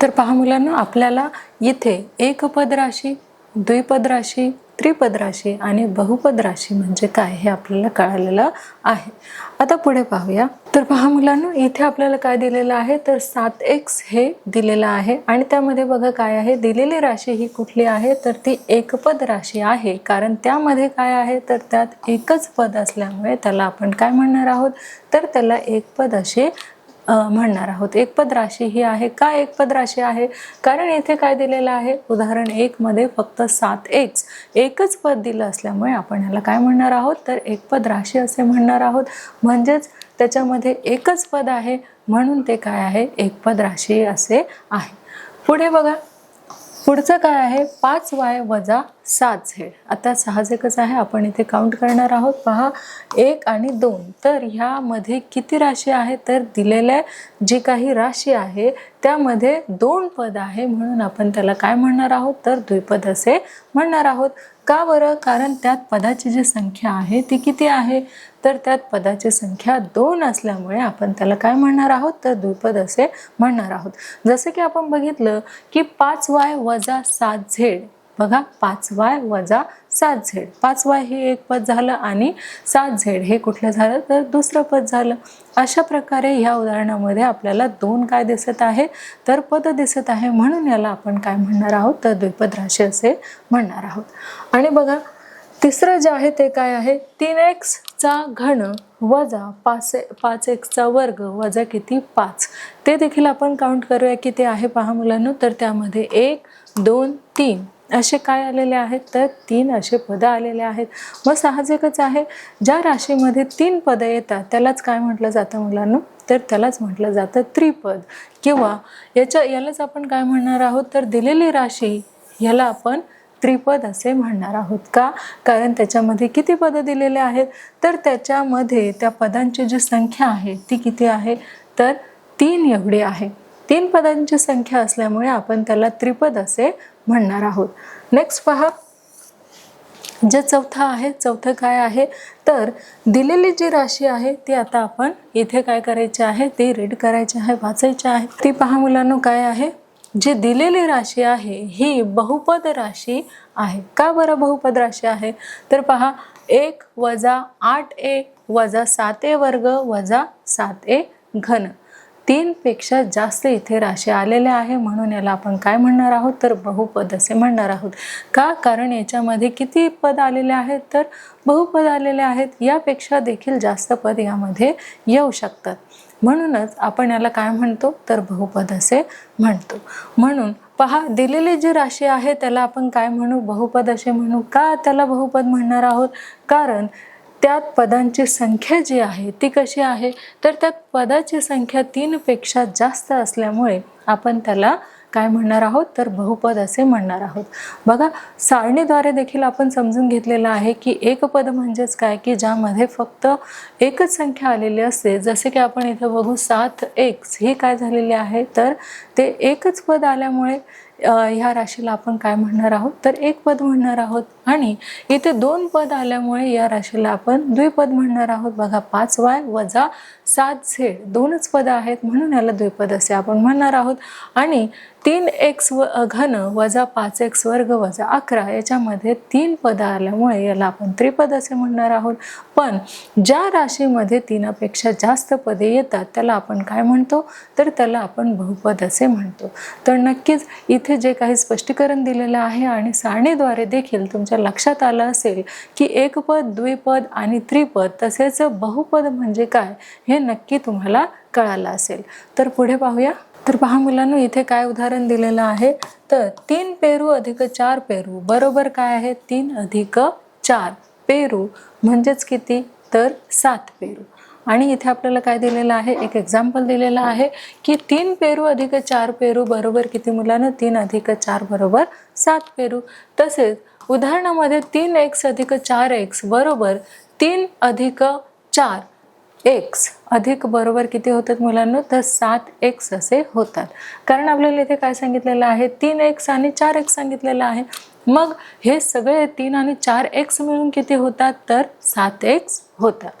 तर पहा मुलांनो, आपल्याला इथे एकपद राशी, द्विपद राशी, त्रिपद राशी आणि बहुपद राशी म्हणजे काय हे आपल्याला कळालेलं आहे. आता पुढे पाहूया. तर पहा मुलांनो, इथे आपल्याला काय दिलेलं आहे तर 7x हे दिलेलं आहे आणि त्यामध्ये बघा काय आहे, दिलेली राशी ही कुठली आहे तर ती एकपद राशी आहे. कारण त्यामध्ये काय आहे तर त्यात एकच पद असल्यामुळे त्याला आपण काय म्हणणार आहोत तर त्याला एकपद असे म्हणणार आहोत. एकपद राशी ही आहे. का एकपद राशी आहे? कारण येथे काय दिलेलं आहे, उदाहरण 1 मध्ये फक्त 7x एकच पद दिलं असल्यामुळे आपण ह्याला काय म्हणणार आहोत तर एकपद राशी असे म्हणणार आहोत. म्हणजेच त्याच्यामध्ये एकच पद आहे म्हणून ते काय आहे, एकपद राशी असे आहे. पुढे बघा, पुढचं काय आहे, 5y वजा 7z. आता साहजिकच आहे, आपण इथे काउंट करणार आहोत. पहा 1 आणि 2, तर ह्यामध्ये किती राशी आहे तर दिलेल्या जी काही राशी आहे त्यामध्ये 2 पद आहे म्हणून आपण त्याला काय म्हणणार आहोत तर द्विपद असे म्हणणार आहोत. का बरं? कारण त्यात पदाची जी संख्या आहे ती किती आहे तर त्यात पदाची संख्या 2 असल्यामुळे आपण त्याला काय म्हणणार आहोत तर द्विपद असे म्हणणार आहोत. जसे की आपण बघितलं की 5y वजा 7z. बघा 5y वजा 7z, 5y हे एक पद झालं आणि 7z हे कुठलं झालं तर दुसरं पद झालं. अशा प्रकारे ह्या उदाहरणामध्ये आपल्याला 2 काय दिसत आहे तर पद दिसत आहे म्हणून याला आपण काय म्हणणार आहोत तर द्विपद राशी असे म्हणणार आहोत. आणि बघा तिसरं जे आहे ते काय आहे, 3x चा घन वजा 5x चा वर्ग वजा किती 5. ते देखील आपण काउंट करूया किती आहे. पहा मुलांनो, तर त्यामध्ये 1 2 3 असे काय आलेले आहेत तर 3 असे पद आलेले आहेत. मग साहजिकच आहे, ज्या राशीमध्ये 3 पद येतात त्यालाच काय म्हटलं जातं मुलांनो तर त्यालाच म्हटलं जातं त्रिपद. किंवा यालाच आपण काय म्हणणार आहोत तर दिलेली राशी याला आपण त्रिपद असे म्हणणार आहोत. का? कारण त्याच्यामध्ये किती पद दिलेले आहेत तर त्याच्यामध्ये त्या पदांची जी संख्या आहे ती किती आहे तर 3 एवढी आहे. 3 पदांची संख्या असल्यामुळे आपण त्याला त्रिपद असे म्हणणार आहोत. नेक्स्ट पहा, जे चौथा आहे, चौथं काय आहे तर दिलेली जी राशी आहे ती आता आपण इथे काय करायची आहे ती रीड करायची आहे, वाचायची आहे. ती पहा मुलांनो काय आहे, जी दिलेली राशी आहे ही बहुपद राशी आहे. का बरं बहुपद राशी आहे तर पहा 1 वजा 8a वजा 7a वर्ग वजा 7a घन, 3 पेक्षा जास्त इथे राशी आलेल्या आहे म्हणून याला आपण काय म्हणणार आहोत तर बहुपद असे म्हणणार आहोत. का? कारण याच्यामध्ये किती पद आलेले आहेत तर बहुपद आलेले आहेत. यापेक्षा देखील जास्त पद यामध्ये येऊ शकतात म्हणूनच आपण याला काय म्हणतो तर बहुपद असे म्हणतो. म्हणून पहा, दिलेली जी राशी आहे त्याला आपण काय म्हणू, बहुपद असे म्हणू. का त्याला बहुपद म्हणणार आहोत कारण त्यात पदांची संख्या जी आहे ती कशी आहे तर त्यात पदाची संख्या 3 पेक्षा जास्त असल्यामुळे आपण त्याला काय म्हणणार आहोत तर बहुपद असे म्हणणार आहोत. बघा सारणीद्वारे देखील आपण समजून घेतलेलं आहे की एकपद म्हणजेच काय की ज्यामध्ये फक्त एकच संख्या आलेली असते. जसे की आपण इथे बघू 7x हे काय झालेले आहे तर ते एकच पद आल्यामुळे ह्या राशीला आपण काय म्हणणार आहोत तर एक पद म्हणणार आहोत. आणि इथे 2 पद आल्यामुळे या राशीला आपण द्विपद म्हणणार आहोत. बघा 5y वजा 7z 2च पद आहेत म्हणून याला द्विपद असे आपण म्हणणार आहोत. आणि 3x घन वजा 5x वर्ग वजा 11 याच्यामध्ये 3 पद आल्यामुळे याला आपण त्रिपद असे म्हणणार आहोत. पण ज्या राशीमध्ये 3 पेक्षा जास्त पदे येतात त्याला आपण काय म्हणतो तर त्याला आपण बहुपद असे म्हणतो. तर नक्कीच इथे जे काही स्पष्टीकरण दिलेलं आहे आणि सारणीद्वारे देखील तुमच्या लक्षात आलं असेल की एकपद, द्विपद आणि त्रिपद तसेच बहुपद म्हणजे काय हे नक्की तुम्हाला कळालं असेल. तर पुढे पाहूया. तर पहा मुलांनो, इथे काय उदाहरण दिलेलं आहे तर 3 पेरू अधिक 4 पेरू बरोबर काय आहे 3 अधिक 4 पेरू म्हणजेच किती तर 7 पेरू. आणि इथे आपल्याला काय दिलेलं आहे, एक एक्झाम्पल दिलेलं आहे की 3 पेरू अधिक 4 पेरू बरोबर किती मुलांना 3 अधिक 4 बरोबर 7 पेरू. तसेच उदाहरणामध्ये 3x अधिक 4x बरोबर 3 अधिक 4x अधिक बरोबर किती होतात मुलांना तर 7x असे होतात. कारण आपल्याला इथे काय सांगितलेलं आहे 3x आणि 4x सांगितलेलं आहे. मग हे सगळे 3 आणि 4x मिळून किती होतात तर 7x होतात.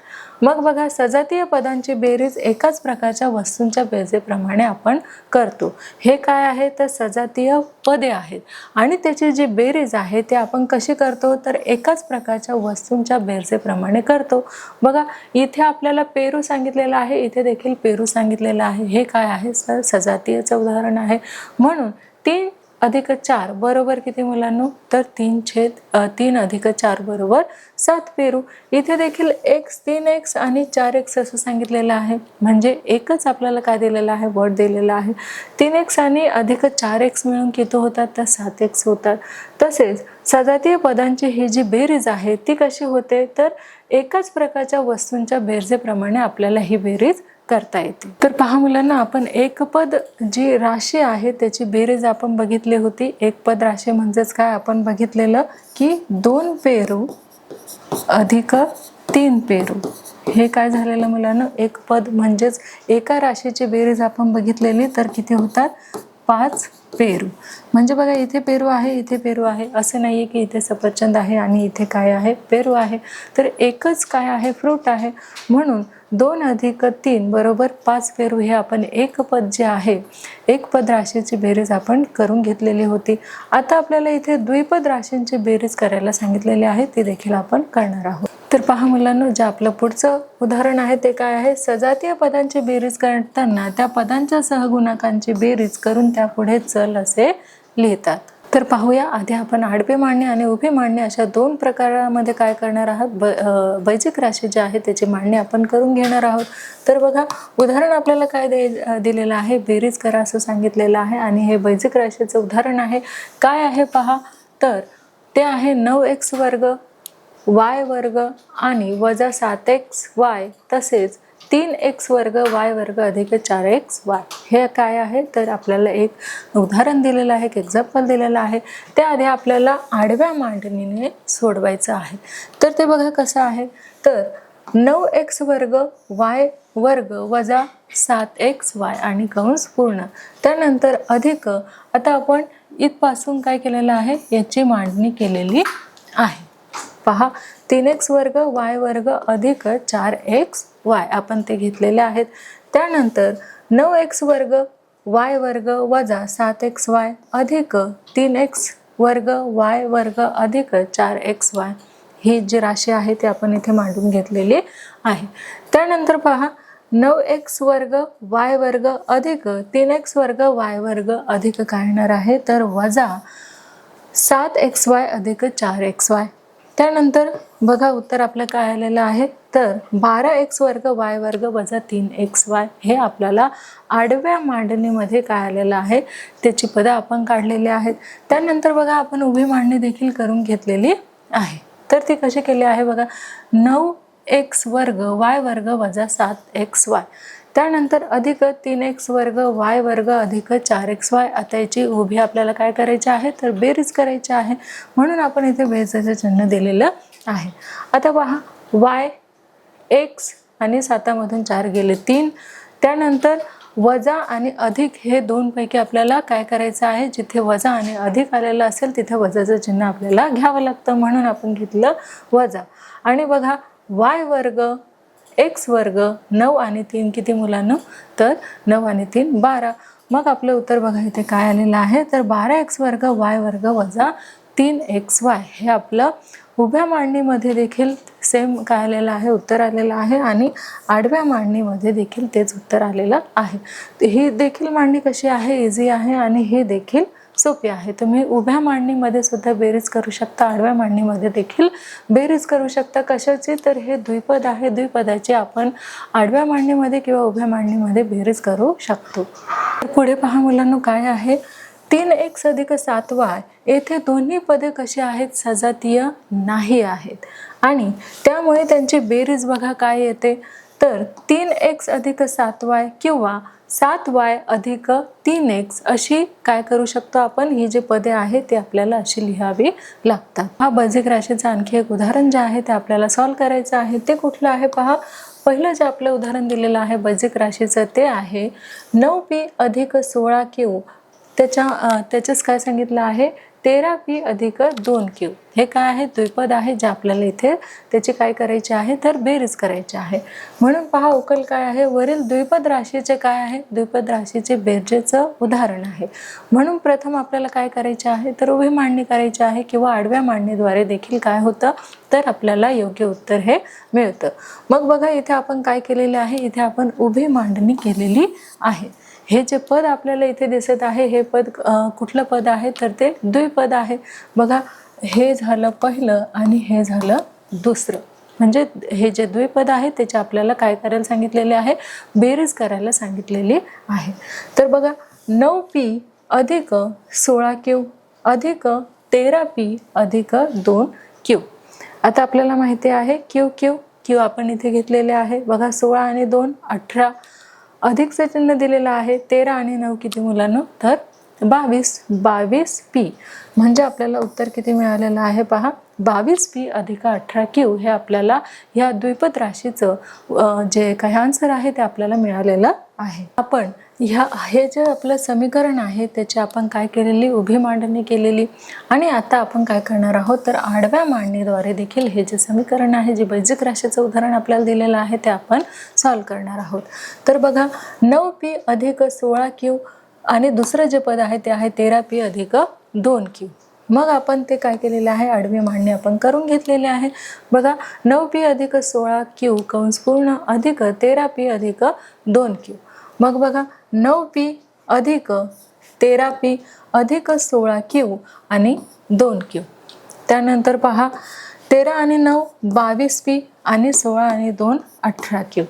मग बघा, सजातीय पदांची बेरीज एकाच प्रकारच्या वस्तूंच्या बेरजेप्रमाणे आपण करतो. हे काय आहे तर सजातीय पदे आहेत आणि त्याची जी बेरीज आहे ते आपण कशी करतो तर एकाच प्रकारच्या वस्तूंच्या बेरजेप्रमाणे करतो. बघा, इथे आपल्याला पेरू सांगितलेलं आहे, इथे देखील पेरू सांगितलेलं आहे. हे काय आहे तर सजातीयचं उदाहरण आहे. म्हणून 3 अधिक 4 बरोबर किती मुलांनो तर 3 अधिक 4 बरोबर 7 पेरू. इथे देखील x 3x आणि 4x असं सांगितलेलं आहे. म्हणजे एकच आपल्याला काय दिलेलं आहे वर्ड दिलेला आहे. 3x आणि अधिक 4x मिळून किती होतात तर 7x होतात. तसेच सजातीय पदांची ही जी बेरीज आहे ती कशी होते तर एकाच प्रकारच्या वस्तूंच्या बेरजेप्रमाणे आपल्याला ही बेरीज करता येते. तर पहा मुलांना, आपण एकपद जी राशी आहे त्याची बेरीज आपण बघितली होती. एकपद राशी म्हणजेच काय आपण बघितलेलं की 2 पेरू अधिक 3 पेरू. हे काय झालेलं मुलांना, एकपद म्हणजेच एका राशीची बेरीज आपण बघितलेली तर किती होतात 5 पेरू. म्हणजे बघा, इथे पेरू आहे, इथे पेरू आहे, असं नाहीये की इथे सफरचंद आहे आणि इथे काय आहे पेरू आहे. तर एकच काय आहे फ्रूट आहे. म्हणून 2 अधिक 3 बरोबर 5 पेरू हे आपण एकपद जे आहे एकपद राशीची बेरीज आपण करून घेतलेली होती. आता आपल्याला इथे द्विपद राशींची बेरीज करायला सांगितलेली आहे, ती देखील आपण करणार आहोत. तर पहा मुलांनो, जे आपलं पुढचं उदाहरण आहे ते काय आहे, सजातीय पदांची बेरीज करताना त्या पदांच्या सहगुणकांची बेरीज करून त्यापुढे चल असे लिहितात. तर पाहूया, आधी आपण आडवी मांडणी आणि उभी मांडणी अशा 2 प्रकारामध्ये काय करणार आहोत. बैजिक राशी जी आहे त्याची मांडणी आपण करून घेणार आहोत. तर बघा, उदाहरण आपल्याला काय दिलेलं आहे, बेरीज करा असं सांगितलेलं आहे आणि हे बैजिक राशीचं उदाहरण आहे. काय आहे पहा, तर ते आहे 9x वर्ग y वर्ग आणि वजा 7xy तसेच 3x वर्ग y वर्ग अधिक 4xy. हे काय आहे तर आपल्याला एक उदाहरण दिलेलं आहे, एक एक्झाम्पल दिलेलं आहे. त्याआधी आपल्याला आडव्या मांडणीने सोडवायचं आहे. तर ते बघा कसं आहे, तर 9x वर्ग y वर्ग वजा 7xy आणि कंस पूर्ण, त्यानंतर अधिक, आता आपण इथपासून काय केलेलं आहे याची मांडणी केलेली आहे. पहा, 3x वर्ग y वर्ग अधिक 4xy आपण ते घेतलेले आहेत. त्यानंतर 9x वर्ग y वर्ग वजा 7xy अधिक 3x वर्ग y वर्ग अधिक 4xy ही जी राशी आहे ती आपण इथे मांडून घेतलेली आहे. त्यानंतर पहा, 9x वर्ग y वर्ग अधिक 3x वर्ग y वर्ग अधिक काय येणार आहे तर वजा 7xy अधिक 4xy. त्यानंतर बघा, उत्तर आपलं काय आलेलं आहे तर 12x वर्ग y वर्ग वजा 3xy. हे आपल्याला आडव्या मांडणीमध्ये काय आलेलं आहे त्याची पदं आपण काढलेली आहेत. त्यानंतर बघा, आपण उभी मांडणी देखील करून घेतलेली आहे. तर ती कशी केली आहे बघा, 9x वर्ग y वर्ग वजा 7xy त्यानंतर अधिक 3x वर्ग y वर्ग अधिक 4xy. आता याची उभी आपल्याला काय करायची आहे तर बेरीज करायची आहे, म्हणून आपण इथे बेरीजचं चिन्ह दिलेलं आहे. आता पहा, y x आणि 7 मधून 4 गेले 3. त्यानंतर वजा आणि अधिक हे 2 पैकी आपल्याला काय करायचं आहे, जिथे वजा आणि अधिक आलेलं असेल तिथे वजाचं चिन्ह आपल्याला घ्यावं लागतं, म्हणून आपण घेतलं वजा. आणि बघा, y वर्ग x वर्ग 9 आणि 3 किती मुलांना तर 9 आणि 3 12. मग आपलं उत्तर बघा इथे काय आलेलं आहे तर 12x वर्ग y वर्ग वजा 3xy. हे आपलं उभ्या मांडणीमध्ये देखील सेम काय आलेलं आहे उत्तर आलेलं आहे आणि आडव्या मांडणीमध्ये देखील तेच उत्तर आलेलं आहे. ही देखील मांडणी कशी आहे, इझी आहे आणि हे देखील सोपी आहे. तुम्ही उभ्या मांडणीमध्ये सुद्धा बेरीज करू शकता, आडव्या मांडणीमध्ये देखील बेरीज करू शकता. कशाची तर हे द्विपद आहे, द्विपदाची आपण आडव्या मांडणीमध्ये किंवा उभ्या मांडणीमध्ये बेरीज करू शकतो. पुढे पहा मुलांनो, काय आहे 3x अधिक 7y. येथे दोन्ही पदे कशी आहेत सजातीय नाही आहेत आणि त्यामुळे त्यांची बेरीज बघा काय येते तर 3x अधिक 7y किंवा 7y अधिक 3x अशी काय करू शकतो आपण, ही जी पदे आहेत ती आपल्याला अशी लिहावी लागतात. हा बैजिक राशीचं आणखी एक उदाहरण जे आहे ते आपल्याला सॉल्व करायचं आहे. ते कुठलं आहे पहा, पहिलं जे आपलं उदाहरण दिलेलं आहे बैजिक राशीचं ते आहे 9p अधिक 16q. त्याच्याच काय सांगितलं आहे 13p अधिक 2q. हे काय आहे, द्विपद आहे जे आपल्याला इथे त्याची काय करायची आहे तर बेरीज करायची आहे. म्हणून पहा उकल काय आहे, वरील द्विपद राशीचे काय आहे, द्विपद राशीचे बेरजेचं उदाहरण आहे. म्हणून प्रथम आपल्याला काय करायचे आहे तर उभी मांडणी करायची आहे किंवा आडव्या मांडणीद्वारे देखील काय होतं तर आपल्याला योग्य उत्तर हे मिळतं. मग बघा इथे आपण काय केलेले आहे, इथे आपण उभी मांडणी केलेली आहे. हे जे पद आपल्याला इथे दिसत आहे हे पद कुठलं पद आहे तर ते द्विपद आहे. बघा हे झालं पहिलं आणि हे झालं दुसरं. म्हणजे हे जे द्विपद आहे त्याचे आपल्याला काय करायला सांगितलेले आहे, बेरीज करायला सांगितलेली आहे. तर बघा 9p अधिक 16q अधिक 13p अधिक 2q. आता आपल्याला माहिती आहे क्यू आपण इथे घेतलेले आहे. बघा 16 आणि 2 18, अधिकचं चिन्ह दिलेलं आहे. 13 आणि 9 किती मुलांना तर 22p. म्हणजे आपल्याला उत्तर किती मिळालेलं आहे पहा, 22p अधिक 18q. हे आपल्याला या द्विपद राशीचं जे काही आन्सर आहे ते आपल्याला मिळालेलं आहे. आपण हे जे आपलं समीकरण आहे त्याची आपण काय केलेली, उभी मांडणी केलेली. आणि आता आपण काय करणार आहोत तर आडव्या मांडणीद्वारे देखील हे जे समीकरण आहे, जे बेरीज राशीचं उदाहरण आपल्याला दिलेलं आहे ते आपण सॉल्व्ह करणार आहोत. तर बघा 9p अधिक 16q आणि दुसरं जे पद आहे ते आहे 13p अधिक 2q. मग आपण ते काय केलेले आहे, आडवी मांडणी आपण करून घेतलेली आहे. बघा 9p अधिक 16q कंस पूर्ण अधिक 13p अधिक 2q. मग बघा 9p अधिक 13p अधिक 16q आणि 2q. त्यानंतर पहा 13 आणि 9 22p आणि 16 आणि 2 18q.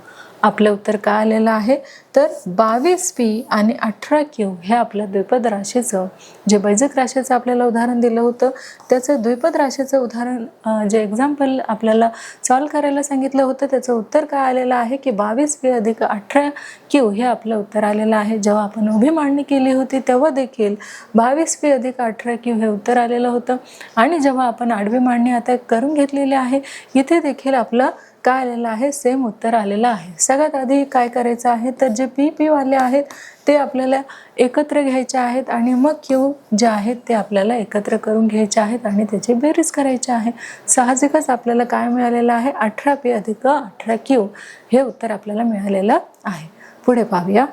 आपलं उत्तर काय आलेलं आहे तर 22p आणि 18q. हे आपलं द्विपद राशीचं जे बेरीज राशीचं आपल्याला उदाहरण दिलं होतं त्याचं द्विपद राशीचं उदाहरण जे एक्झाम्पल आपल्याला सॉल्व्ह करायला सांगितलं होतं त्याचं उत्तर काय आलेलं आहे की 22p अधिक 18q. हे आपलं उत्तर आलेलं आहे. जेव्हा आपण उभी मांडणी केली होती तेव्हा देखील 22p अधिक 18q हे उत्तर आलेलं होतं. आणि जेव्हा आपण आडवी मांडणी आता करून घेतलेली आहे इथे देखील आपलं काय आलेलं आहे, सेम उत्तर आलेलं आहे. सगळ्यात आधी काय करायचं आहे तर जे p वाले आहेत ते आपल्याला एकत्र घ्यायचे आहेत आणि मग q जे आहेत ते आपल्याला एकत्र करून घ्यायचे आहेत आणि त्याची बेरीज करायची आहे. साहजिकच आपल्याला काय मिळालेलं आहे, 18p अधिक 18q हे उत्तर आपल्याला मिळालेलं आहे. पुढे पाहूया.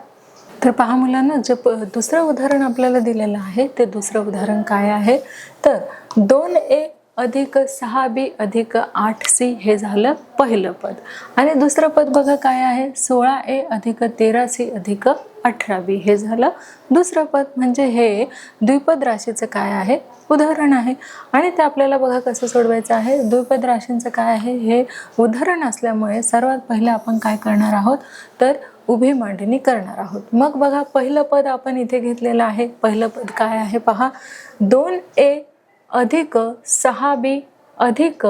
तर पहा मुलांना, जे दुसरं उदाहरण आपल्याला दिलेलं आहे ते दुसरं उदाहरण काय आहे तर 2a अधिक 6b अधिक 8c हे झालं पहिलं पद. आणि दुसरं पद बघा काय आहे, 16a अधिक 13c अधिक 18b हे झालं दुसरं पद. म्हणजे हे द्विपद राशीचं काय आहे, उदाहरण आहे. आणि ते आपल्याला बघा कसं सोडवायचं आहे. द्विपद राशींचं काय आहे, हे उदाहरण असल्यामुळे सर्वात पहिलं आपण काय करणार आहोत तर उभी मांडणी करणार आहोत. मग बघा पहिलं पद आपण इथे घेतलेलं आहे. पहिलं पद काय आहे पहा, 2a अधिक 6b अधिक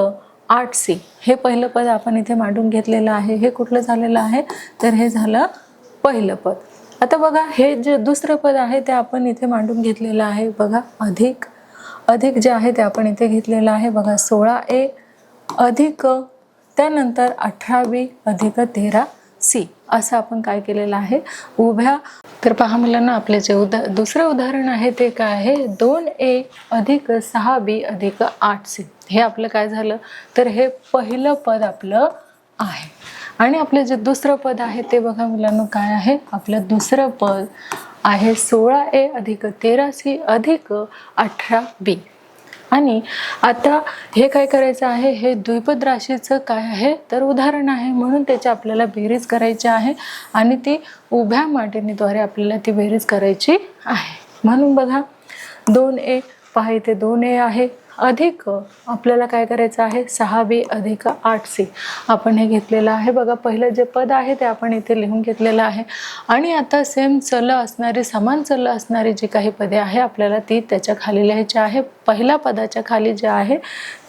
8c हे पहिलं पद आपण इथे मांडून घेतलेलं आहे. हे कुठलं झालेलं आहे तर हे झालं पहिलं पद. आता बघा हे जे दुसरं पद आहे ते आपण इथे मांडून घेतलेलं आहे. बघा अधिक जे आहे ते आपण इथे घेतलेलं आहे. बघा 16a अधिक त्यानंतर 18b अधिक 13c असं आपण काय केलेलं आहे उभ्या. तर पहा मुलांना, आपले जे दुसरं उदाहरण आहे ते काय आहे, 2a अधिक 6b अधिक 8c हे आपलं काय झालं तर हे पहिलं पद आपलं आहे. आणि आपले जे दुसरं पद आहे ते बघा मुलांना काय आहे, आपलं दुसरं पद आहे 16a अधिक 13c अधिक 18b. आणि आता हे काय करायचं आहे, हे द्विपद राशीचं काय आहे तर उदाहरण आहे. म्हणून त्याची आपल्याला बेरीज करायची आहे आणि ती उभ्या मांडणीद्वारे आपल्याला ती बेरीज करायची आहे. म्हणून बघा 2a पहा इथे 2a आहे अधिक आपल्याला काय करायचं आहे 6b अधिक 8c आपण हे घेतलेलं आहे. बघा पहिलं जे पद आहे ते आपण इथे लिहून घेतलेलं आहे. आणि आता सेम चल असणारी, समान चल असणारी जी काही पदे आहे आपल्याला ती त्याच्या खाली लिहायची आहे. पहिल्या पदाच्या खाली जे आहे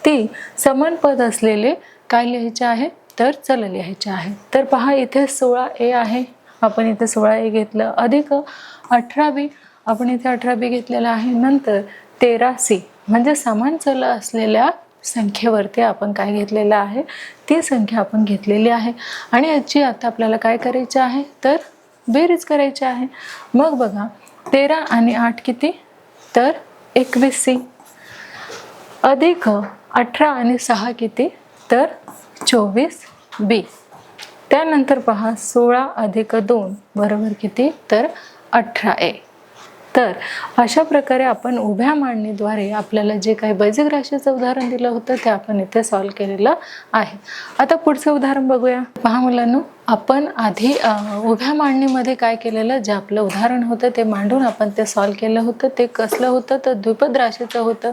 ती समान पद असलेले काय लिहायचे आहे तर चल लिहायचे आहे. तर पहा इथे 16a आहे, आपण इथे 16a घेतलं, अधिक 18b आपण इथे 18b घेतलेला आहे, नंतर 13c म्हणजे समान चल असलेल्या संख्येवरती आपण काय घेतलेलं आहे ती संख्या आपण घेतलेली आहे. आणि याची आता आपल्याला काय करायची आहे तर बेरीज करायची आहे. मग बघा 13 आणि 8 किती तर 21c अधिक 18 आणि 6 किती, तर 24b. त्यानंतर पहा 16 अधिक 2 बरोबर किती, तर 18a. तर अशा प्रकारे आपण उभ्या मांडणीद्वारे आपल्याला जे काही बेसिक राशीचं उदाहरण दिलं होतं ते आपण इथे सॉल्व्ह केलेलं आहे. आता पुढचं उदाहरण बघूया. पहा मुलांनो, आपण आधी उभ्या मांडणीमध्ये काय केलेलं, जे आपलं उदाहरण होतं ते मांडून आपण ते सॉल्व्ह केलं होतं. ते कसलं होतं, तर द्विपद राशीचं होतं.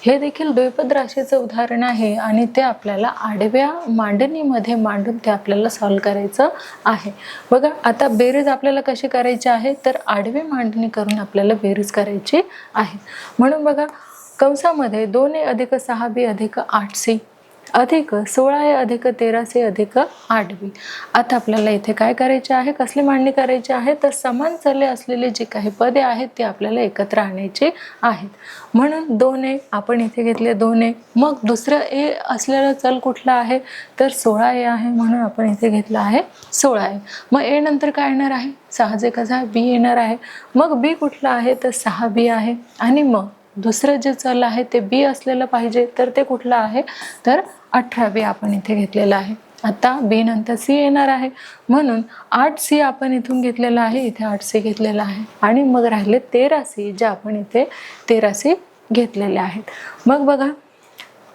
हे देखील द्विपद राशीचं उदाहरण आहे आणि ते आपल्याला आडव्या मांडणीमध्ये मांडून ते आपल्याला सॉल्व्ह करायचं आहे. बघा, आता बेरीज आपल्याला कशी करायची आहे, तर आडवी मांडणी करून आपल्याला बेरीज करायची आहे. म्हणून बघा, कंसामध्ये 2a अधिक 6b अधिक 8c अधिक 16a अधिक 13c अधिक 8b. आता आपल्याला इथे काय करायचे आहे, कसली मांडणी करायची आहे, तर समान चले असलेले जे काही पदे आहेत ते आपल्याला एकत्र आणायचे आहेत. म्हणून 2a आपण इथे घेतले 2a. मग दुसरं a असलेला चल कुठला आहे, तर 16a आहे, म्हणून आपण इथे घेतला आहे 16a. मग a नंतर काय येणार आहे, साहजिकच b येणार आहे. मग b कुठला आहे, तर 6b आहे. आणि मग दुसरं जे चल आहे ते b असलेलं पाहिजे, तर ते कुठलं आहे, तर 18b आपण इथे घेतलेलं आहे. आता b नंतर c येणार आहे, म्हणून 8c आपण इथून घेतलेला आहे, इथे 8c घेतलेला आहे. आणि मग राहिले 13c, जे आपण इथे 13c घेतलेले आहेत. मग बघा,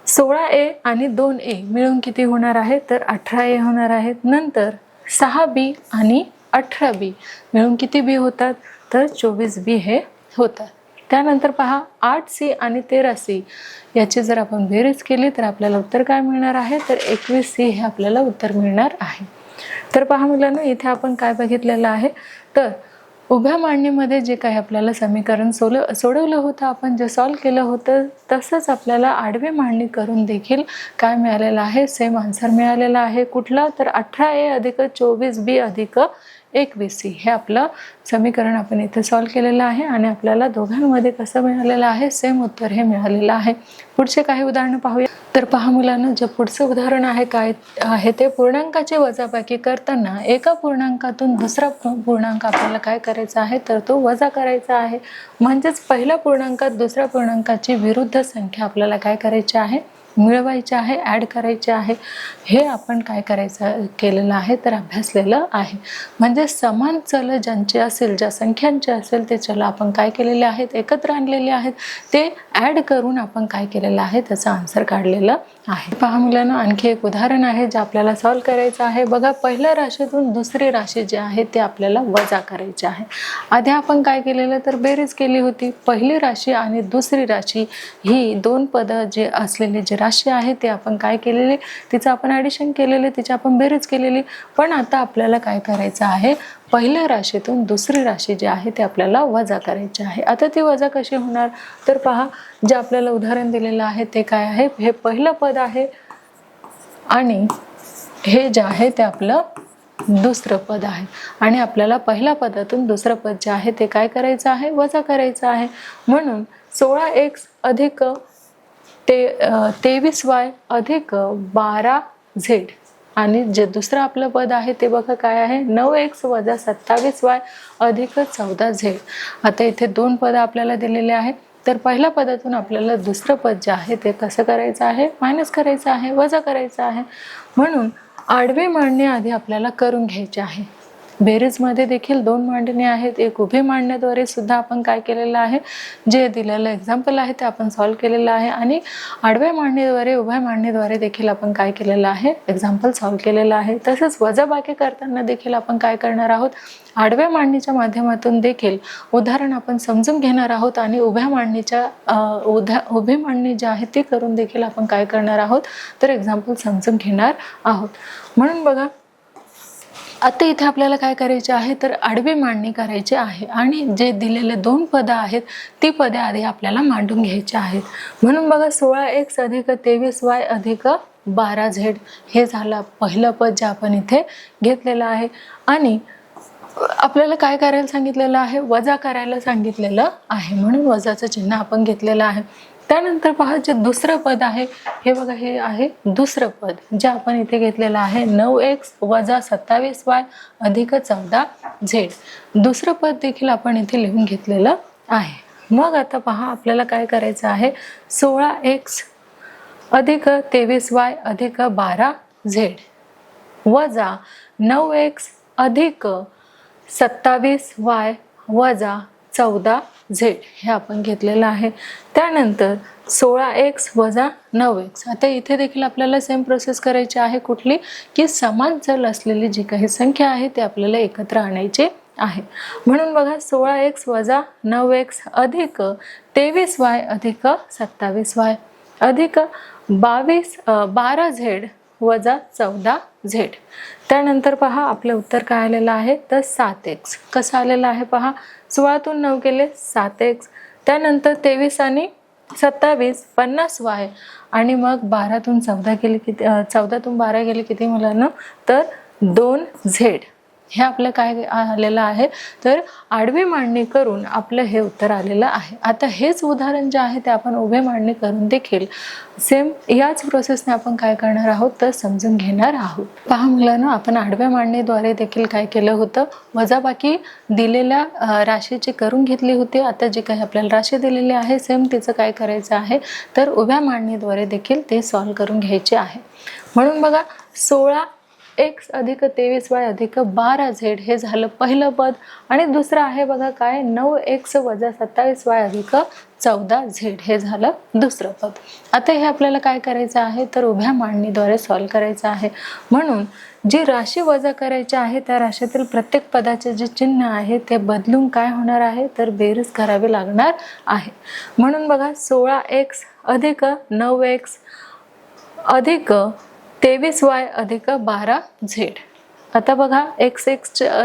16a आणि 2a मिळून किती होणार आहे, तर 18a होणार आहेत. नंतर 6b आणि 18b मिळून किती b होतात, तर 24b हे होतात. त्यानंतर पहा, 8c आणि 13c याची जर आपण बेरीज केली तर आपल्याला उत्तर काय मिळणार आहे, तर 21c हे आपल्याला उत्तर मिळणार आहे. तर पहा मुलांना, इथे आपण काय बघितलेलं आहे, तर उभ्या मांडणीमध्ये जे काही आपल्याला समीकरण सोडवलं होतं, आपण जे सॉल्व्ह केलं होतं, तसंच आपल्याला आडवी मांडणी करून देखील काय मिळालेलं आहे, सेम आन्सर मिळालेला आहे. कुठला, तर 18a अधिक 24b अधिक 21c हे आपलं समीकरण आपण इथे सॉल्व्ह केलेलं आहे. आणि आपल्याला दोघांमध्ये कसं मिळालेलं आहे, सेम उत्तर हे मिळालेलं आहे. पुढचे काही उदाहरणं पाहूया. तर पहा मुलांना, जे पुढचं उदाहरण आहे काय आहे, ते पूर्णांकाची वजाबाकी करताना एका पूर्णांकातून दुसरा पूर्णांक आपल्याला काय करायचा आहे, तर तो वजा करायचा आहे. म्हणजेच पहिल्या पूर्णांकात दुसऱ्या पूर्णांकाची विरुद्ध संख्या आपल्याला काय करायची आहे, मिळवायचे आहे, ॲड करायचे आहे. हे आपण काय करायचं केलेलं आहे, तर अभ्यासलेलं आहे. म्हणजे समान चल ज्यांचे असेल, ज्या संख्यांचे असेल, ते चल आपण काय केलेले आहेत, एकत्र आणलेले आहेत. ते ॲड करून आपण काय केलेलं आहे, त्याचा आन्सर काढलेलं आहे. पहा मुलांना, आणखी एक उदाहरण आहे जे आपल्याला सॉल्व्ह करायचं आहे. बघा, पहिल्या राशीतून दुसरी राशी जी आहे ते आपल्याला वजा करायची आहे. आधी आपण काय केलेलं, तर बेरीज केली होती. पहिली राशी आणि दुसरी राशी ही दोन पदं जे असलेले जे राशी आहे ते आपण काय केलेले, तिचं आपण ॲडिशन केलेले, तिची आपण बेरीज केलेली. पण आता आपल्याला काय करायचं आहे, पहिल्या राशीतून दुसरी राशी जी आहे ते आपल्याला वजा करायची आहे. आता ती वजा कशी होणार, तर पहा, जे आपल्याला उदाहरण दिलेलं आहे ते काय आहे, हे पहिलं पद आहे आणि हे जे आहे ते आपलं दुसरं पद आहे. आणि आपल्याला पहिल्या पदातून दुसरं पद जे आहे ते काय करायचं आहे, वजा करायचं आहे. म्हणून 16x अधिक 23y अधिक 12z आणि जे दुसरं आपलं पद आहे ते बघा काय आहे, 9x वजा 27y अधिक 14z. आता इथे दोन पद आपल्याला दिलेले आहेत. तर पहिल्या पदातून आपल्याला दुसरं पद जे आहे ते कसं करायचं आहे, मायनस करायचं आहे, वजा करायचं आहे. म्हणून आडवी मांडणी आधी आपल्याला करून घ्यायची आहे. बेरीजमध्ये देखील दोन मांडणी आहेत. एक उभी मांडण्याद्वारे सुद्धा आपण काय केलेलं आहे, जे दिलेलं एक्झाम्पल आहे ते आपण सॉल्व्ह केलेलं आहे. आणि आडव्या मांडणीद्वारे, उभ्या मांडणीद्वारे देखील आपण काय केलेलं आहे, एक्झाम्पल सॉल्व्ह केलेलं आहे. तसंच वजाबाकी करताना देखील आपण काय करणार आहोत, आडव्या मांडणीच्या माध्यमातून देखील उदाहरण आपण समजून घेणार आहोत. आणि उभ्या मांडणीच्या उभी मांडणी जी आहे ती करून देखील आपण काय करणार आहोत, तर एक्झाम्पल समजून घेणार आहोत. म्हणून बघा, आता इथे आपल्याला काय करायचे आहे, तर आडवी मांडणी करायची आहे. आणि जे दिलेले दोन पदं आहेत ती पदे आधी आपल्याला मांडून घ्यायची आहेत. म्हणून बघा, 16x अधिक 23y अधिक 12z हे झालं पहिलं पद जे आपण इथे घेतलेलं आहे. आणि आपल्याला काय करायला सांगितलेलं आहे, वजा करायला सांगितलेलं आहे, म्हणून वजाचं चिन्ह आपण घेतलेलं आहे. त्यानंतर पहा, जे दुसरं पद आहे, हे बघा, हे आहे दुसरं पद जे आपण इथे घेतलेलं आहे, 9x वजा 27y अधिक 14z. दुसरं पद देखील आपण इथे लिहून घेतलेलं आहे. मग आता पहा, आपल्याला काय करायचं आहे, 16x अधिक 23y अधिक 12z वजा 9x अधिक 27y वजा 14z हे आपण घेतलेलं आहे। त्यानंतर 16x वजा 9x। आता इथे देखील आपल्याला सेम प्रोसेस करायची आहे, कुठली की समान चल असलेली जी काही संख्या आहे ते आपल्याला एकत्र आणायची आहे। म्हणून बघा 16x वजा 9x अधिक 23y अधिक 27y अधिक 12z वजा 14z। त्यानंतर पहा आपलं उत्तर काय आलेलं आहे तर 7x। कसं आलेलं आहे पहा, 16 तून 9 गेले 7x, त्यानंतर 23 आणि 27 50y आणि मग 12 तून 14 गेले किती, 14 तून 12 गेले किती मुलांना तर 2z। हे आपलं काय आलेलं आहे तर आडवी मांडणी करून आपलं हे उत्तर आलेलं आहे। आता हेच उदाहरण जे आहे ते आपण उभे मांडणी करून देखील सेम याच प्रोसेसने आपण काय करणार आहोत तर समजून घेणार आहोत। पहा मुलांनो, आपण आडव्या मांडणीद्वारे देखील काय केलं होतं, वजाबाकी दिलेल्या राशीची करून घेतली होती। आता जी काही आपल्याला राशी दिलेली आहे सेम तिचं काय करायचं आहे तर उभ्या मांडणीद्वारे देखील ते सॉल्व करून घ्यायचे आहे। म्हणून बघा 16x अधिक 23y अधिक 12z हे झालं पहिलं पद आणि दुसरं आहे बघा काय 9x वजा 27y अधिक 14z हे झालं दुसरं पद। आता हे आपल्याला काय करायचं आहे तर उभ्या मांडणीद्वारे सॉल्व करायचं आहे। म्हणून जी राशी वजा करायची आहे त्या राशीतील प्रत्येक पदाचे जे चिन्ह आहे ते बदलून काय होणार आहे तर बेरीज करावी लागणार आहे। म्हणून बघा 16x अधिक 9x अधिक 23y अधिक 12z। आता बघा x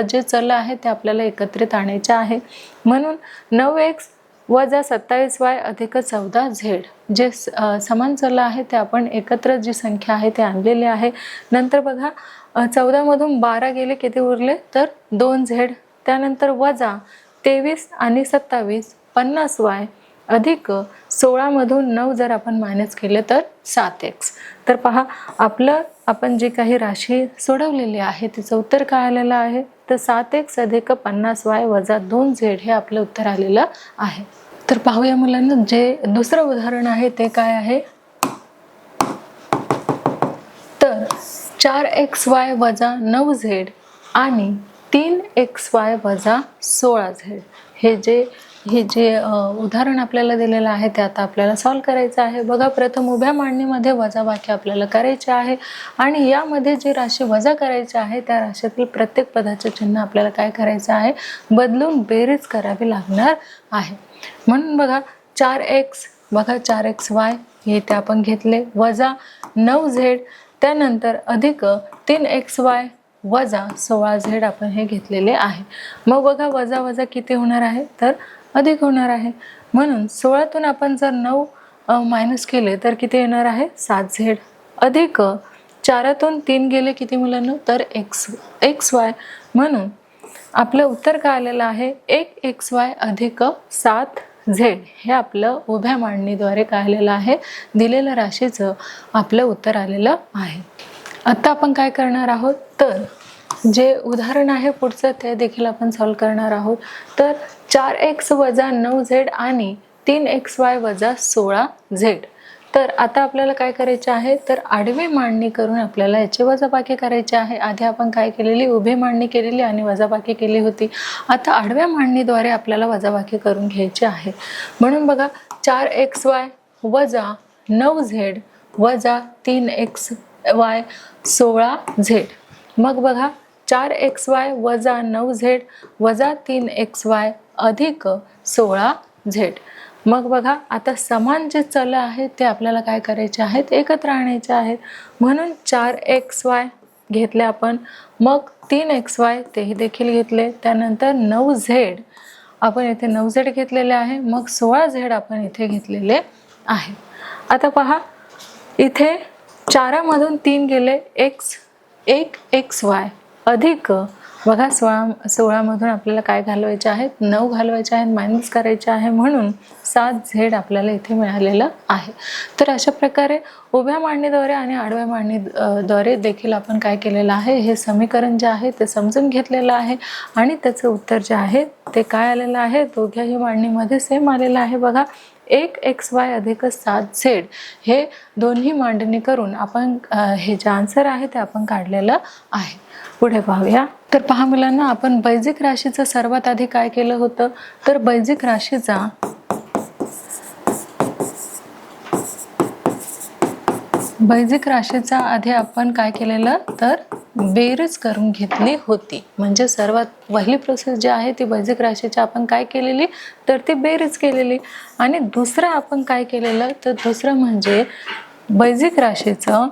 जे चल आहे ते आपल्याला एकत्रित आणायचे आहे। म्हणून 9x वजा 27y अधिक 14z जे समान चल आहे ते आपण एकत्र जी संख्या आहे ते आणलेली आहे। नंतर बघा 14 मधून 12 गेले किती उरले तर 2z। त्यानंतर वजा 23 आणि 27 50y अधिक 16 मधून 9 जर आपण मायनस केले तर 7x। तर पहा आपलं आपण जे काही राशी सोडवलेली आहे तिचं उत्तर काय आलेलं आहे तर 7x अधिक 50y वजा 2z हे आपलं उत्तर आलेलं आहे। तर पाहूया मुलांना, जे दुसरं उदाहरण आहे ते काय आहे तर 4xy वजा 9z आणि 3xy वजा 16z हे जे उदाहरण आपल्याला दिलेलं आहे ते आता आपल्याला सॉल्व करायचं आहे। बघा प्रथम उभ्या मांडणीमध्ये वजाबाकी आपल्याला करायची आहे आणि यामध्ये जी राशी वजा करायची आहे त्या राशीतील प्रत्येक पदाचे चिन्ह आपल्याला काय करायचं आहे बदलून बेरीज करावी लागणार आहे। म्हणून बघा 4x बघा 4xy हे ते आपण घेतले वजा 9z त्यानंतर अधिक 3xy वजा 16z आपण हे घेतलेले आहे। मग बघा वजा वजा किती होणार आहे तर अधिक होणार आहे। म्हणून 16 तून आपण जर 9 मायनस केले तर किती येणार आहे 7z अधिक 4 तून 3 गेले किती मुलांना तर xy। म्हणून आपलं उत्तर काय आलेलं आहे 1xy अधिक 7z हे आपलं उभ्या मांडणीद्वारे काय आलेलं आहे दिलेल्या राशीचं आपलं उत्तर आलेलं आहे। आता आपण काय करणार आहोत तर जे उदाहरण आहे पुढचं ते देखील आपण सॉल्व करणार आहोत। तर 4x वजा 9z आणि 3xy वजा 16z। तर आता आपल्याला काय करायचे आहे तर आडवी मांडणी करून आपल्याला याची वजाबाकी करायची आहे। आधी आपण काय केलेली उभी मांडणी केलेली आणि वजाबाकी केली होती। आता आडव्या मांडणीद्वारे आपल्याला वजाबाकी करून घ्यायची आहे। म्हणून बघा 4xy वजा 9z वजा 3xy 16z। मग बघा 4xy वजा 9z वजा 3xy अधिक 16z। मग बघा आता समान जे चल आहेत ते आपल्याला काय करायचे आहेत एकत्र आणायचे आहेत। म्हणून 4xy घेतले आपण, मग 3xy तेही देखील घेतले, त्यानंतर 9z आपण इथे 9z घेतलेले आहे, मग 16z आपण इथे घेतलेले आहे। आता पहा इथे 4 मधून 3 गेले 1xy अधिक बघा 16 मधून आपल्याला काय घालवायचे आहेत 9 घालवायचे आहेत मायनस करायचे आहे, म्हणून 7z आपल्याला इथे मिळालेलं आहे। तर अशा प्रकारे उभ्या मांडणीद्वारे आणि आडव्या मांडणीद्वारे देखील आपण काय केलेलं आहे हे समीकरण जे आहे ते समजून घेतलेलं आहे आणि त्याचं उत्तर जे आहे ते काय आलेलं आहे दोघ्याही मांडणीमध्ये सेम आलेलं आहे। बघा 1xy अधिक 7z हे दोन्ही मांडणी करून आपण हे जे आन्सर आहे ते आपण काढलेलं आहे. पुढे पाहूया. तर पहा मुलांना, आपण बैजिक राशीचं सर्वात आधी काय केलं होतं, तर बैजिक राशीचा आधी आपण काय केलेलं, तर बेरीज करून घेतली होती. म्हणजे सर्वात पहिली प्रोसेस जी आहे ती बैजिक राशीची आपण काय केलेली, तर ती बेरीज केलेली. आणि दुसरं आपण काय केलेलं, तर दुसरं म्हणजे बैजिक राशीचं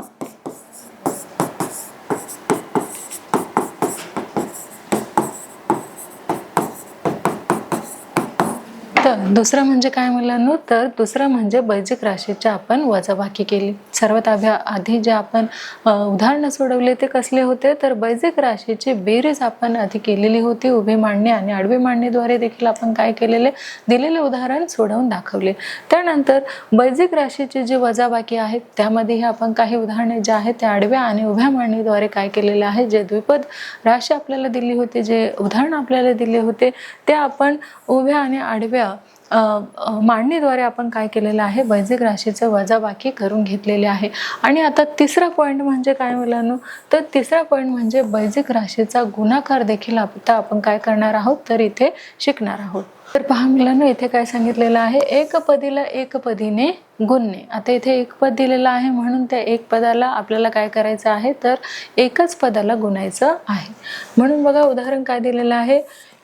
दुसरं म्हणजे काय मुलांनो, तर दुसरं म्हणजे बैजिक राशीची आपण वजाबाकी केली. सर्वात आधी जे आपण उदाहरणं सोडवले ते कसले होते, तर बैजिक राशीची बेरीज आपण आधी केलेली होती. उभी मांडणी आणि आडवी मांडणीद्वारे देखील आपण काय केलेले, दिलेले उदाहरण सोडवून दाखवले. त्यानंतर बैजिक राशीची जी वजाबाकी आहे त्यामध्येही आपण काही उदाहरणे जे आहेत ते आडव्या आणि उभ्या मांडणीद्वारे काय केलेले आहे, जे द्विपद राशी आपल्याला दिली होती, जे उदाहरण आपल्याला दिले होते ते आपण उभ्या आणि आडव्या मांडणीद्वारे आपण काय केलेलं आहे, बैजिक राशीचं वजाबाकी करून घेतलेले आहे. आणि आता तिसरा पॉईंट म्हणजे काय मुलांनो, तर तिसरा पॉईंट म्हणजे बैजिक राशीचा गुणाकार देखील आता आपण काय करणार आहोत, तर इथे शिकणार आहोत. तर पहा मुलांनो, इथे काय सांगितलेलं आहे, एक पदीला एक पदीने गुणणे. आता इथे एक पद दिलेलं आहे म्हणून त्या एक पदाला आपल्याला काय करायचं आहे, तर एकच पदाला गुणायचं आहे. म्हणून बघा उदाहरण काय दिलेलं आहे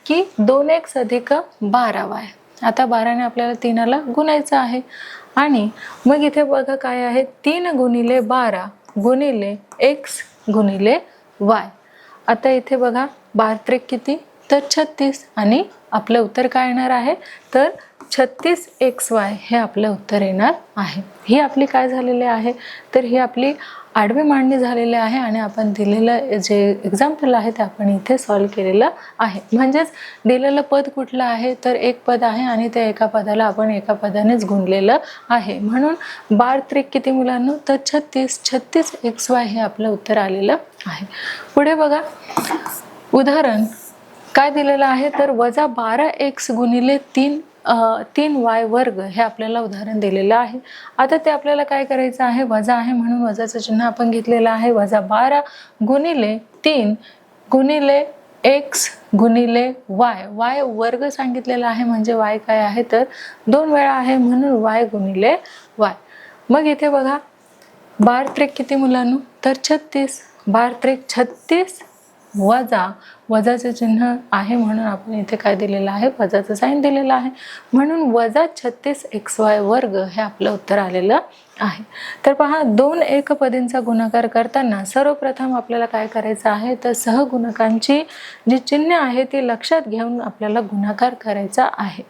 की 2x अधिक 12y. आता 12ने आपल्याला 3ला गुणायचं आहे. आणि मग इथे बघा काय आहे, 3 गुणिले 12 गुणिले x गुणिले y. आता इथे बघा 12 त्रिक किती, तर 36. आणि आपलं उत्तर काय येणार आहे, तर 36xy हे आपलं उत्तर येणार आहे. ही आपली काय झालेली आहे, तर ही आपली आडवी मांडणी झालेली आहे. आणि आपण दिलेलं जे एक्झाम्पल आहे ते आपण इथे सॉल्व केलेलं आहे. म्हणजेच दिलेलं पद कुठलं आहे, तर एक पद आहे आणि त्या एका पदाला आपण एका पदानेच गुणलेलं आहे. म्हणून 12 त्रिक किती मुलांनो, तर 36xy हे आपलं उत्तर आलेलं आहे. पुढे बघा उदाहरण काय दिलेलं आहे, तर वजा 12x गुणिले 3y वर्ग हे आपल्याला उदाहरण दिलेलं आहे. आता ते आपल्याला काय करायचं आहे, वजा आहे म्हणून वजाचं चिन्ह आपण घेतलेलं आहे. वजा 12 गुणिले 3 गुणिले x गुणिले y वर्ग सांगितलेला आहे. म्हणजे y काय आहे, तर 2 वेळा आहे म्हणून y गुणिले y. मग इथे बघा 12 त्रिक किती मुलांनो, तर 36. 12 त्रिक 36 वजाचं चिन्ह आहे म्हणून आपण इथे काय दिलेलं आहे, वजाचं साइन दिलेलं आहे. म्हणून वजा 36xy वर्ग हे आपलं उत्तर आलेलं आहे. तर पहा, 2 एकपदींचा गुणाकार करताना सर्वप्रथम आपल्याला काय करायचं आहे, तर सहगुणकांची जी चिन्हे आहे ती लक्षात घेऊन आपल्याला गुणाकार करायचा आहे.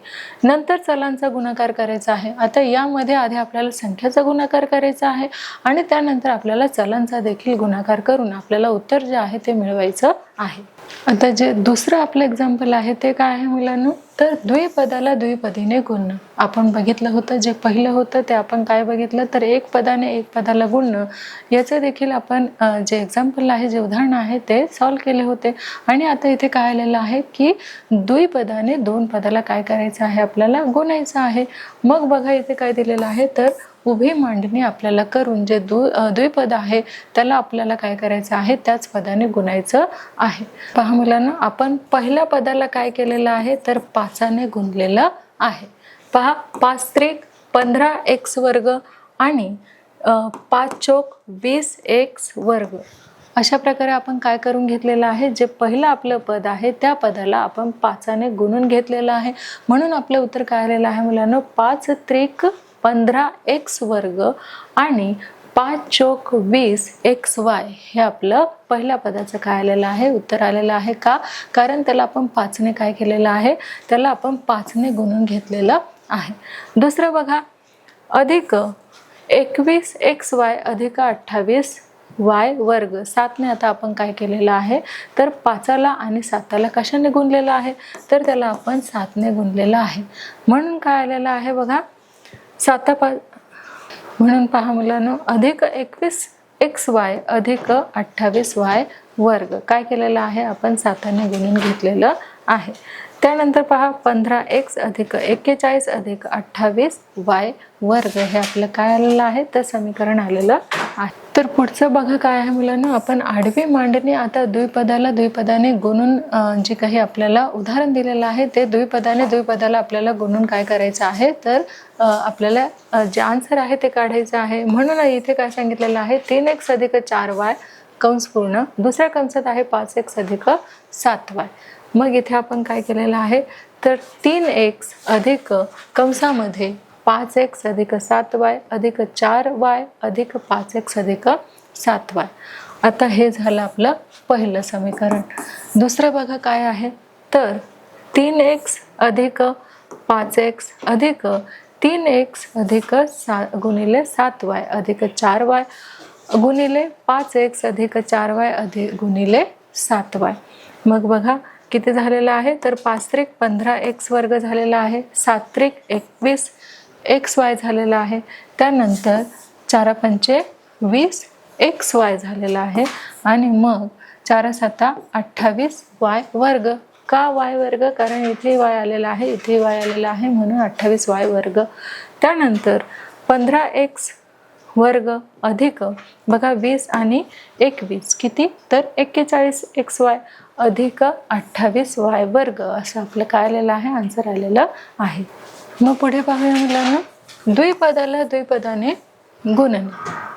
नंतर चलांचा गुणाकार करायचा आहे. आता यामध्ये आधी आपल्याला संख्याचा गुणाकार करायचा आहे आणि त्यानंतर आपल्याला चलांचा देखील गुणाकार करून आपल्याला उत्तर जे आहे ते मिळवायचं आहे. आता जे दुसरं आपलं एक्झाम्पल आहे ते काय आहे मुलांनो, तर द्विपदाला द्विपदीने गुणणं. आपण बघितलं होतं, जे पहिलं होतं ते आपण काय बघितलं, तर एक पदाने एक पदाला गुणणं. याचं देखील आपण जे एक्झाम्पल आहे, जे उदाहरण आहे ते सॉल्व केले होते. आणि आता इथे काय आलेलं आहे की द्विपदाने 2 पदाला काय करायचं आहे, आपल्याला गुणायचं आहे. मग बघा इथे काय दिलेलं आहे, तर उभी मांडणी आपल्याला करून जे द्विपद आहे त्याला आपल्याला काय करायचं आहे, त्याच पदाने गुणायचं आहे. पहा मुलांना, आपण पहिल्या पदाला काय केलेलं आहे, तर 5ने गुणलेलं आहे. पहा, 5 त्रिक 15x वर्ग आणि 5 चौक 20x वर्ग. अशा प्रकारे आपण काय करून घेतलेलं आहे, जे पहिलं आपलं पद आहे त्या पदाला आपण 5ने गुणून घेतलेलं आहे. म्हणून आपलं उत्तर काय आलेलं आहे मुलांना, 5 त्रिक 15x वर्ग आणि 5 चौक 20xy हे आपलं पहिल्या पदाचं काय आलेलं आहे, उत्तर आलेलं आहे. का? कारण त्याला आपण 5ने काय केलेलं आहे, त्याला आपण 5ने गुणून घेतलेलं आहे. दुसरं बघा, अधिक 21xy अधिक 28y वर्ग. 7ने आता आपण काय केलेलं आहे, तर 5ला आणि 7ला कशाने गुणलेलं आहे, तर त्याला आपण 7ने गुणलेलं आहे. म्हणून काय आलेलं आहे बघा, 7 म्हणून पहा मुलांनो, अधिक 21xy अधिक 28y वर्ग काय केलेलं आहे, आपण 7ने गुणून घेतलेलं आहे. त्यानंतर पहा 15x अधिक 41 अधिक 28y वर्ग हे आपलं काय आलेलं आहे तर समीकरण आलेलं आहे। तर पुढचं बघा काय आहे मुलांना, आपण आडवी मांडणी आता द्विपदाने गुणून जे काही आपल्याला उदाहरण दिलेलं आहे ते द्विपदाला आपल्याला गुणून काय करायचं आहे तर आपल्याला जे आन्सर आहे ते काढायचं आहे। म्हणून इथे काय सांगितलेलं आहे 3x अधिक 4y कंस पूर्ण, दुसऱ्या कंसात आहे 5x अधिक 7y। मग इथे आपण काय केलेलं आहे तर 3x अधिक कंसामध्ये 5x अधिक 7y अधिक 4y अधिक 5x अधिक 7y। आता हे झालं आपलं पहिलं समीकरण। दुसरं बघा काय आहे तर 3x अधिक 5x अधिक 3x अधिक गुणिले 7y अधिक 4y गुणिले 5x अधिक 4y अधिक गुणिले 7y। मग बघा किती झालेलं आहे तर 5 त्रिक 15x वर्ग झालेला आहे, 7 त्रिक 21xy झालेला आहे, त्यानंतर 4 पंचे 20xy झालेला आहे आणि मग 4 7 28y वर्ग। का y वर्ग? कारण इथे y आलेला आहे, इथे y आलेला आहे म्हणून 28y वर्ग। त्यानंतर 15x वर्ग अधिक बघा 20 आणि 21 किती तर 41xy अधिक 28y वर्ग असं आपलं काय आलेलं आहे आन्सर आलेलं आहे। मग पुढे पाहूया मुलांना, द्विपदाने गुणन।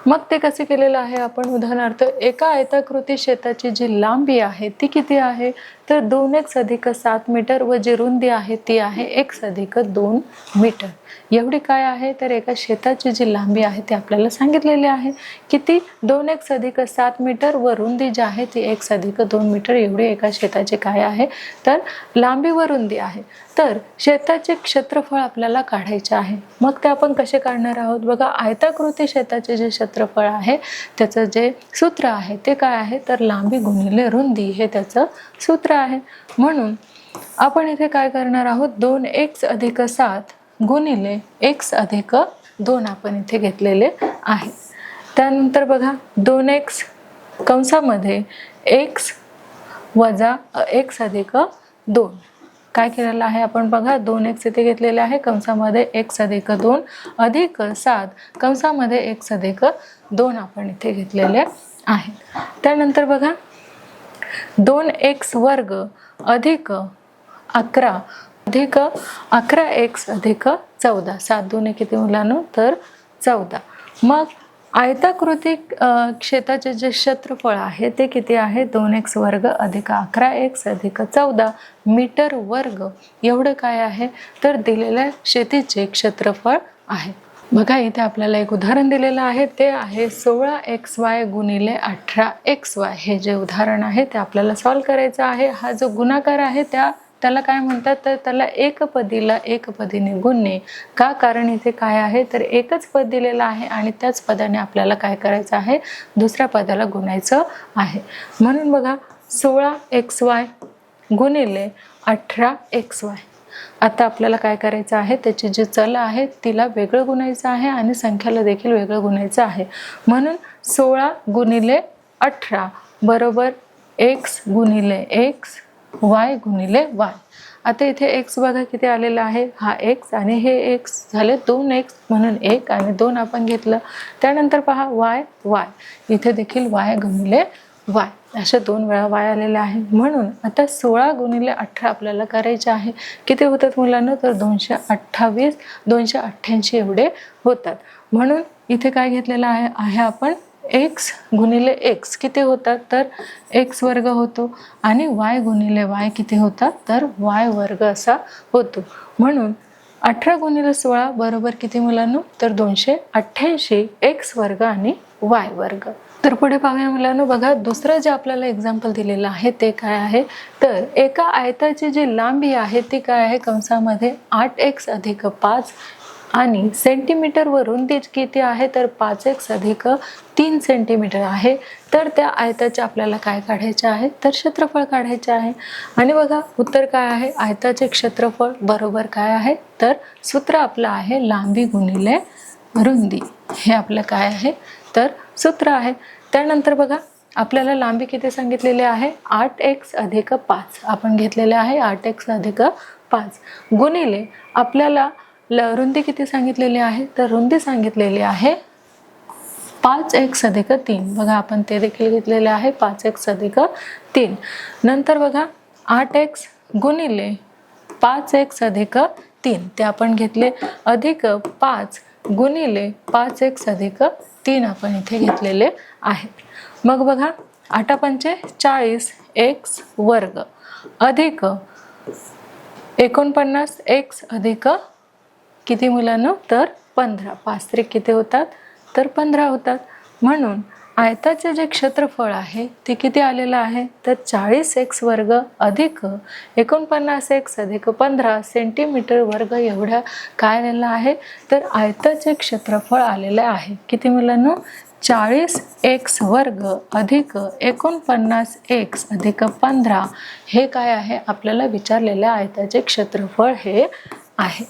मग ते कसे केलेलं आहे आपण, उदाहरणार्थ एका आयताकृती शेताची जी लांबी आहे ती किती आहे तर 2x अधिक 7 मीटर व जी रुंदी आहे ती आहे x अधिक 2 मीटर। एवढी काय आहे तर एका शेताची जी लांबी आहे ती आपल्याला सांगितलेली आहे किती 2x अधिक 7 मीटर व रुंदी जी आहे ती x अधिक 2 मीटर एवढी एका शेताची काय आहे तर लांबी व रुंदी आहे। तर शेताचे क्षेत्रफळ आपल्याला काढायचे आहे। मग ते आपण कसे काढणार आहोत बघा, आयताकृती शेताचे जे क्षेत्रफळ आहे त्याचं जे सूत्र आहे ते काय आहे तर लांबी गुणिले रुंदी हे त्याचं सूत्र आहे। म्हणून आपण इथे काय करणार आहोत 2x अधिक 7 गुणिले x अधिक 2 आपण इथे घेतलेले आहे। त्यानंतर बघा 2x कंसामध्ये x वजा x अधिक 2 काय केलेलं आहे आपण बघा 2x इथे घेतलेले आहे कंसामध्ये x अधिक 2 अधिक 7 कंसामध्ये x अधिक 2 आपण इथे घेतलेले आहे। त्यानंतर बघा 2x वर्ग अधिक 11 अधिक 11x अधिक 14, 7 दूने किती मुलांनो तर 14। मग आयताकृती क्षेत्राचे जे क्षेत्रफळ आहे ते किती आहे 2x वर्ग अधिक 11x अधिक 14 मीटर वर्ग एवढं काय आहे तर दिलेल्या शेतीचे क्षेत्रफळ आहे। बघा इथे आपल्याला एक उदाहरण दिलेलं आहे ते आहे 16xy गुणिले 18xy। हे जे उदाहरण आहे ते आपल्याला सॉल्व करायचं आहे। हा जो गुणाकार आहे त्याला काय म्हणतात तर त्याला एकपदीला एकपदीने गुणणे। का? कारण इथे काय आहे तर एकच पद दिलेलं आहे आणि त्याच पदाने आपल्याला काय करायचं आहे दुसऱ्या पदाला गुणायचं आहे। म्हणून बघा 16xy गुणिले 18xy। आता आपल्याला काय करायचं आहे त्याची जी चल आहे तिला वेगळं गुणायचं आहे आणि संख्याला देखील वेगळं गुणायचं आहे। म्हणून 16 गुणिले 18 बरोबर x गुणिले x y गुणिले y। आता इथे x बघा किती आलेला आहे हा x आणि हे x झाले 2x म्हणून 1 आणि 2 आपण घेतलं। त्यानंतर पहा y इथे देखील y गुणिले y अशा 2 वेळा y आलेला आहे। म्हणून आता 16 गुणिले 18 आपल्याला करायचे आहे। किती होतात मुलांना तर 228 288 एवढे होतात। म्हणून इथे काय घेतलेलं आहे आपण x गुणिले x किती होतात तर x वर्ग होतो आणि y गुणिले y किती होतात तर y वर्ग असा होतो। म्हणून 18 गुणिले 16 बरोबर किती मुलांनो तर 288 x वर्ग आणि y वर्ग। तर पुढे पाहूया मुलांनो, बघा दुसरं जे आपल्याला एक्झाम्पल दिलेलं आहे ते काय आहे तर एका आयताची जी लांबी आहे ती काय आहे कंसामध्ये 8x अधिक 5 आणि सेंटीमीटर व रुंदी किती आहे तर 5x अधिक 3 सेंटीमीटर आहे। तर त्या आयताचे आपल्याला काय काढायचे आहे तर क्षेत्रफळ काढायचे आहे। आणि बघा उत्तर काय आहे आयताचे क्षेत्रफळ बरोबर काय आहे तर सूत्र आपलं आहे लांबी गुणिले रुंदी। हे आपलं काय आहे तर सूत्र आहे। त्यानंतर बघा आपल्याला लांबी किती सांगितलेली आहे 8x अधिक 5 आपण घेतलेले आहे 8x अधिक 5 गुणिले आपल्याला रुंदी किती सांगितलेली आहे तर रुंदी सांगितलेली आहे 5x अधिक 3 बघा आपण ते देखील घेतलेले आहे 5x अधिक 3 नंतर बघा 8x गुणिले 5x अधिक 3 ते आपण घेतले अधिक 5 गुणिले 5x अधिक 3 आपण इथे घेतलेले आहेत मग बघा 8 पंचे 40 x वर्ग अधिक 49 x अधिक किती मुलांनो तर 15 5 त्रिक किती होतात तर 15 होतात म्हणून आयताचे जे क्षेत्रफळ आहे ते किती आलेलं आहे तर 40x वर्ग अधिक 49x अधिक 15 सेंटीमीटर वर्ग एवढ्या काय आलेलं आहे तर आयताचे क्षेत्रफळ आलेले आहे किती मुलांनो 40x वर्ग अधिक 49x अधिक 15 हे काय आहे आपल्याला विचारलेल्या आयताचे क्षेत्रफळ हे आहे